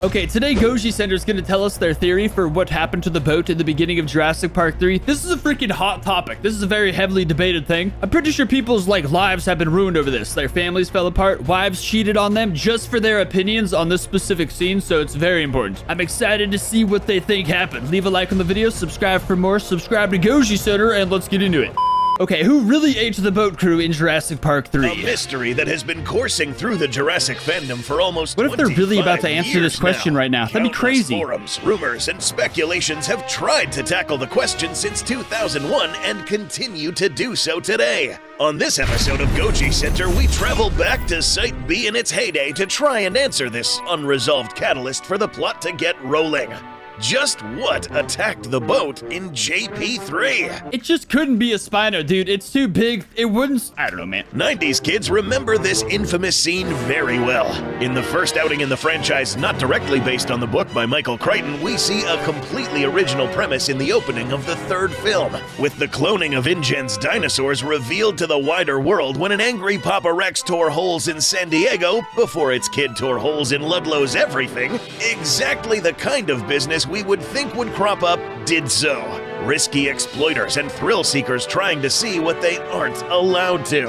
Okay, today Goji Center is going to tell us their theory for what happened to the boat in the beginning of Jurassic Park 3. This is a freaking hot topic. This is a very heavily debated thing. I'm pretty sure people's lives have been ruined over this. Their families fell apart, wives cheated on them just for their opinions on this specific scene, so it's very important. I'm excited to see what they think happened. Leave a like on the video, subscribe for more, subscribe to Goji Center, and let's get into it. Okay, who really ate the boat crew in Jurassic Park 3? A mystery that has been coursing through the Jurassic fandom for almost 25 years. What if they're really about to answer this question right now? That'd be crazy. Forums, rumors, and speculations have tried to tackle the question since 2001 and continue to do so today. On this episode of Goji Center, we travel back to Site B in its heyday to try and answer this unresolved catalyst for the plot to get rolling. Just what attacked the boat in JP3? It just couldn't be a Spino, dude. It's too big. It wouldn't... I don't know, man. 90s kids remember this infamous scene very well. In the first outing in the franchise, not directly based on the book by Michael Crichton, we see a completely original premise in the opening of the third film, with the cloning of InGen's dinosaurs revealed to the wider world when an angry Papa Rex tore holes in San Diego before its kid tore holes in Ludlow's everything. Exactly the kind of business we would think would crop up did so. Risky exploiters and thrill seekers trying to see what they aren't allowed to.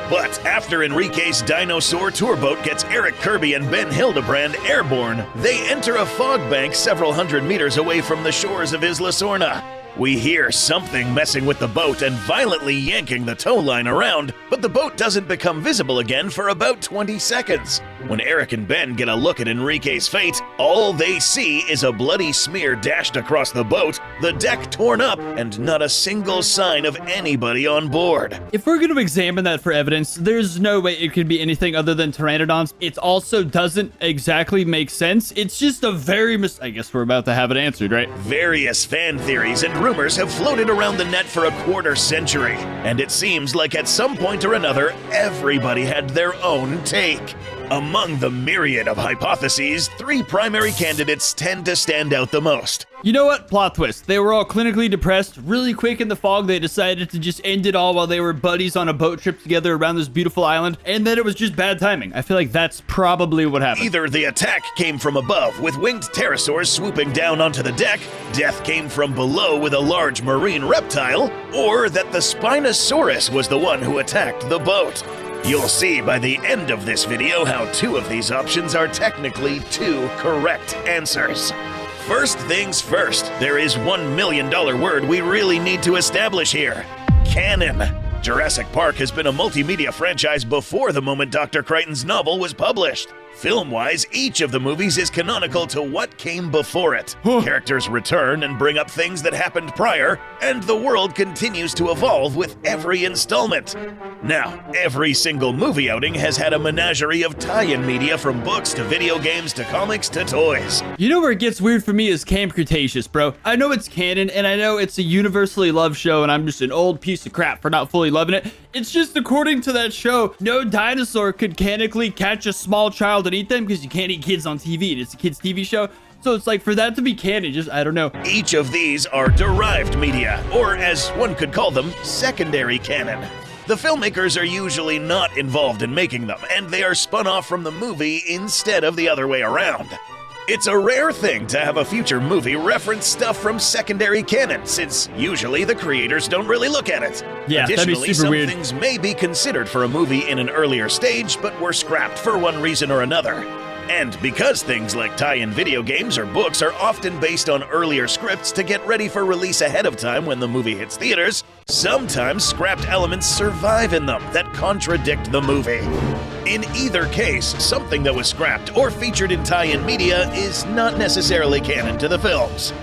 But after Enrique's dinosaur tour boat gets Eric Kirby and Ben Hildebrand airborne, they enter a fog bank several hundred meters away from the shores of Isla Sorna. We hear something messing with the boat and violently yanking the tow line around, but the boat doesn't become visible again for about 20 seconds. When Eric and Ben get a look at Enrique's fate, all they see is a bloody smear dashed across the boat, the deck torn up, and not a single sign of anybody on board. If we're going to examine that for evidence, there's no way it could be anything other than pteranodons. It also doesn't exactly make sense. It's just a very I guess we're about to have it answered, right? Various fan theories and rumors have floated around the net for a quarter century, and it seems like at some point or another, everybody had their own take. Among the myriad of hypotheses, three primary candidates tend to stand out the most. You know what? Plot twist. They were all clinically depressed. Really quick in the fog, they decided to just end it all while they were buddies on a boat trip together around this beautiful island, and then it was just bad timing. I feel like that's probably what happened. Either the attack came from above with winged pterosaurs swooping down onto the deck, death came from below with a large marine reptile, or that the Spinosaurus was the one who attacked the boat. You'll see by the end of this video how two of these options are technically two correct answers. First things first, there is $1 million word we really need to establish here. Canon. Jurassic Park has been a multimedia franchise before the moment Dr. Crichton's novel was published. Film-wise, each of the movies is canonical to what came before it. Characters return and bring up things that happened prior, and the world continues to evolve with every installment. Now, every single movie outing has had a menagerie of tie-in media from books to video games to comics to toys. You know where it gets weird for me is Camp Cretaceous, bro. I know it's canon, and I know it's a universally loved show, and I'm just an old piece of crap for not fully loving it. It's just according to that show, no dinosaur could canonically catch a small child and eat them because you can't eat kids on TV, and it's a kids' TV show. So it's like, for that to be canon, just, I don't know. Each of these are derived media, or as one could call them, secondary canon. The filmmakers are usually not involved in making them, and they are spun off from the movie instead of the other way around. It's a rare thing to have a future movie reference stuff from secondary canon, since usually the creators don't really look at it. Yeah, additionally, that'd be super some weird. things may be considered for a movie in an earlier stage, but were scrapped for one reason or another. And because things like tie-in video games or books are often based on earlier scripts to get ready for release ahead of time when the movie hits theaters, sometimes scrapped elements survive in them that contradict the movie. In either case, something that was scrapped or featured in tie-in media is not necessarily canon to the films.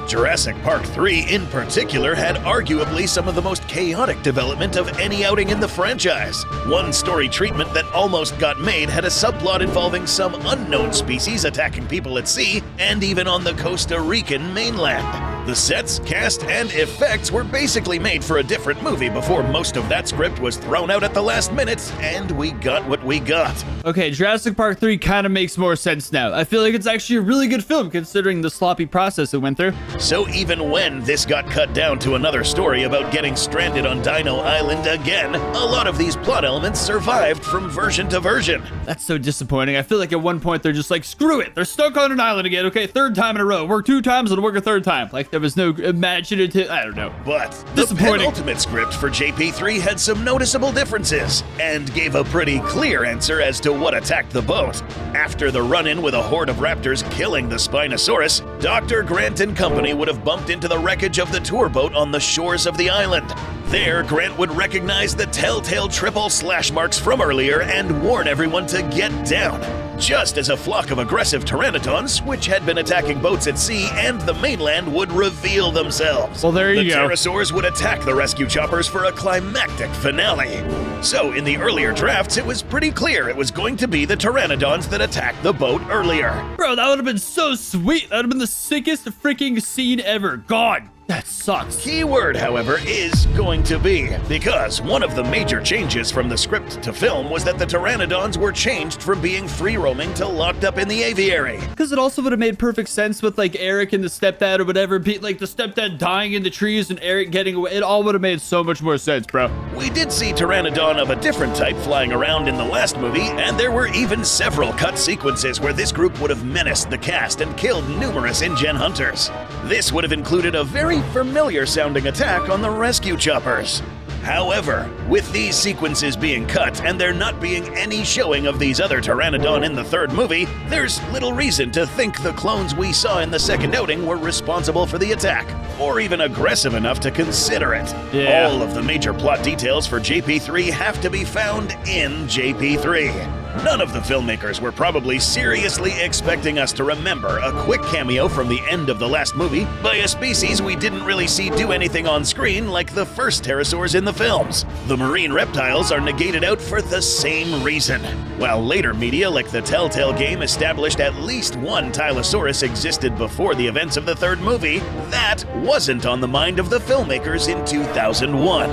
Jurassic Park 3 in particular had arguably some of the most chaotic development of any outing in the franchise. One story treatment that almost got made had a subplot involving some unknown species attacking people at sea and even on the Costa Rican mainland. The sets, cast, and effects were basically made for a different movie before most of that script was thrown out at the last minute, and we got what we got. Okay, Jurassic Park 3 kind of makes more sense now. I feel like it's actually a really good film considering the sloppy process it went through. So even when this got cut down to another story about getting stranded on Dino Island again, a lot of these plot elements survived from version to version. That's so disappointing. I feel like at one point they're just like, screw it. They're stuck on an island again. Okay, third time in a row. Work 2 times and work a 3rd time. Like there was no imaginative, I don't know. But the penultimate script for JP3 had some noticeable differences and gave a pretty clear answer as to what attacked the boat. After the run-in with a horde of raptors killing the Spinosaurus, Dr. Grant and company would have bumped into the wreckage of the tour boat on the shores of the island. There, Grant would recognize the telltale triple slash marks from earlier and warn everyone to get down. Just as a flock of aggressive pteranodons, which had been attacking boats at sea and the mainland, would reveal themselves. Well, there you go. The pterosaurs would attack the rescue choppers for a climactic finale. So, in the earlier drafts, it was pretty clear it was going to be the pteranodons that attacked the boat earlier. Bro, that would have been so sweet. That would have been the sickest freaking scene ever. God, that sucks. Key word, however, is going to be, because one of the major changes from the script to film was that the pteranodons were changed from being free-roaming to locked up in the aviary. Because it also would have made perfect sense with like Eric and the stepdad or whatever, like the stepdad dying in the trees and Eric getting away. It all would have made so much more sense, bro. We did see pteranodon of a different type flying around in the last movie, and there were even several cut sequences where this group would have menaced the cast and killed numerous InGen hunters. This would have included a very familiar-sounding attack on the rescue choppers. However, with these sequences being cut and there not being any showing of these other pteranodon in the 3rd movie, there's little reason to think the clones we saw in the 2nd outing were responsible for the attack, or even aggressive enough to consider it. Yeah. All of the major plot details for JP3 have to be found in JP3. None of the filmmakers were probably seriously expecting us to remember a quick cameo from the end of the last movie by a species we didn't really see do anything on screen like the first pterosaurs in the films. The marine reptiles are negated out for the same reason. While later media like the Telltale game established at least one Tylosaurus existed before the events of the 3rd movie, that wasn't on the mind of the filmmakers in 2001.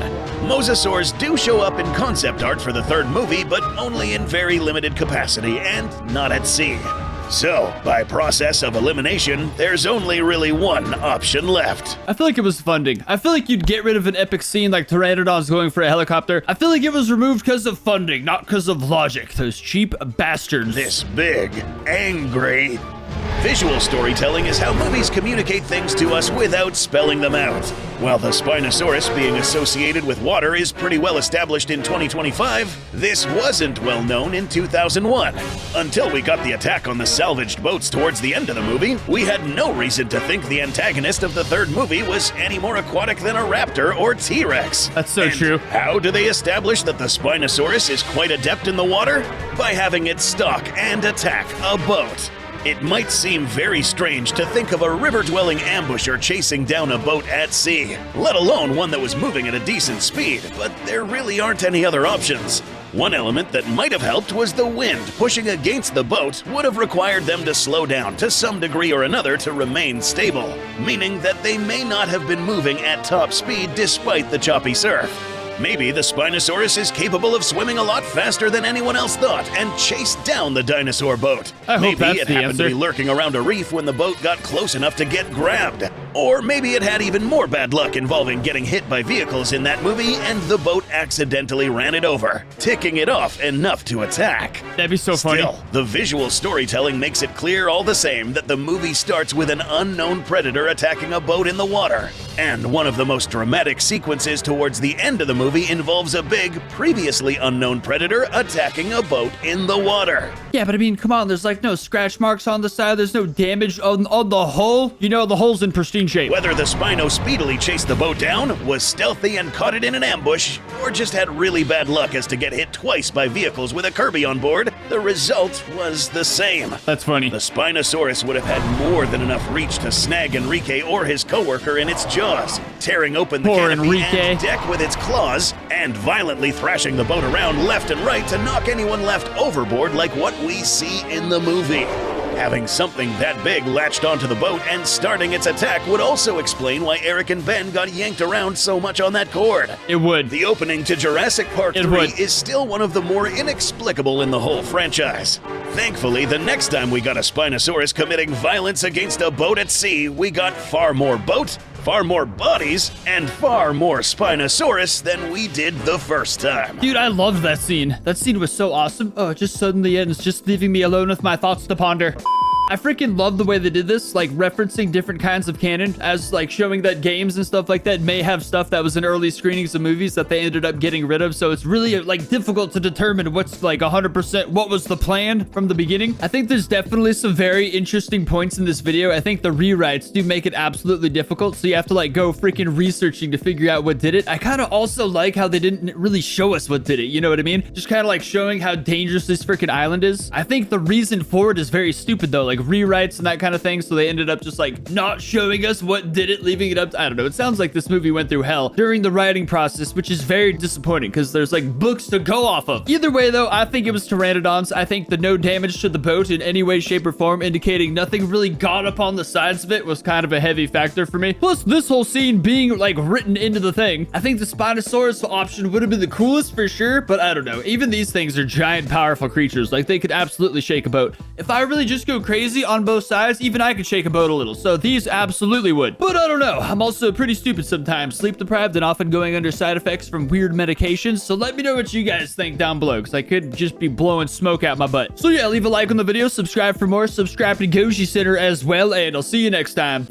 Mosasaurs do show up in concept art for the 3rd movie, but only in very limited capacity and not at sea. So, by process of elimination, there's only really one option left. I feel like it was funding. I feel like you'd get rid of an epic scene like Pteranodons going for a helicopter. I feel like it was removed because of funding, not because of logic. Those cheap bastards. This big, angry... Visual storytelling is how movies communicate things to us without spelling them out. While the Spinosaurus being associated with water is pretty well established in 2025, this wasn't well known in 2001. Until we got the attack on the salvaged boats towards the end of the movie, we had no reason to think the antagonist of the 3rd movie was any more aquatic than a raptor or T-Rex. That's so true. How do they establish that the Spinosaurus is quite adept in the water? By having it stalk and attack a boat. It might seem very strange to think of a river-dwelling ambusher chasing down a boat at sea, let alone one that was moving at a decent speed, but there really aren't any other options. One element that might have helped was the wind pushing against the boat would have required them to slow down to some degree or another to remain stable, meaning that they may not have been moving at top speed despite the choppy surf. Maybe the Spinosaurus is capable of swimming a lot faster than anyone else thought and chased down the dinosaur boat. I hope that's it the happened answer. to be lurking around a reef when the boat got close enough to get grabbed. Or maybe it had even more bad luck involving getting hit by vehicles in that movie and the boat accidentally ran it over, ticking it off enough to attack. That'd be so funny. Still, the visual storytelling makes it clear all the same that the movie starts with an unknown predator attacking a boat in the water. And one of the most dramatic sequences towards the end of the movie involves a big, previously unknown predator attacking a boat in the water. Yeah, but I mean, come on, there's like no scratch marks on the side, there's no damage on the hull. You know, the hull's in pristine shape. Whether the Spino speedily chased the boat down, was stealthy and caught it in an ambush, or just had really bad luck as to get hit twice by vehicles with a Kirby on board, the result was the same. That's funny. The Spinosaurus would have had more than enough reach to snag Enrique or his coworker in its jaws, tearing open the Poor canopy Enrique. and deck with its claws, and violently thrashing the boat around left and right to knock anyone left overboard like what we see in the movie. Having something that big latched onto the boat and starting its attack would also explain why Eric and Ben got yanked around so much on that cord. It would. The opening to Jurassic Park 3 is still one of the more inexplicable in the whole franchise. Thankfully, the next time we got a Spinosaurus committing violence against a boat at sea, we got far more boat, far more bodies, and far more Spinosaurus than we did the first time. Dude, I loved that scene. That scene was so awesome. Oh, it just suddenly ends, just leaving me alone with my thoughts to ponder. I freaking love the way they did this, like referencing different kinds of canon as like showing that games and stuff like that may have stuff that was in early screenings of movies that they ended up getting rid of. So it's really like difficult to determine what's like 100% what was the plan from the beginning. I think there's definitely some very interesting points in this video. I think the rewrites do make it absolutely difficult. So you have to like go freaking researching to figure out what did it. I kind of also like how they didn't really show us what did it. You know what I mean? Just kind of like showing how dangerous this freaking island is. I think the reason for it is very stupid though. Like rewrites and that kind of thing, so they ended up just like not showing us what did it, leaving it up to, I don't know. It sounds like this movie went through hell during the writing process, which is very disappointing because there's like books to go off of. Either way though, I think it was pteranodons. I think the no damage to the boat in any way, shape, or form, indicating nothing really got up on the sides of it, was kind of a heavy factor for me. Plus this whole scene being like written into the thing. I think the Spinosaurus option would have been the coolest for sure, but I don't know. Even these things are giant, powerful creatures. Like they could absolutely shake a boat. If I really just go crazy on both sides, even I could shake a boat a little. So these absolutely would. But I don't know. I'm also pretty stupid sometimes, sleep deprived, and often going under side effects from weird medications. So let me know what you guys think down below, because I could just be blowing smoke out my butt. So yeah, leave a like on the video, subscribe for more, subscribe to Goji Center as well, and I'll see you next time.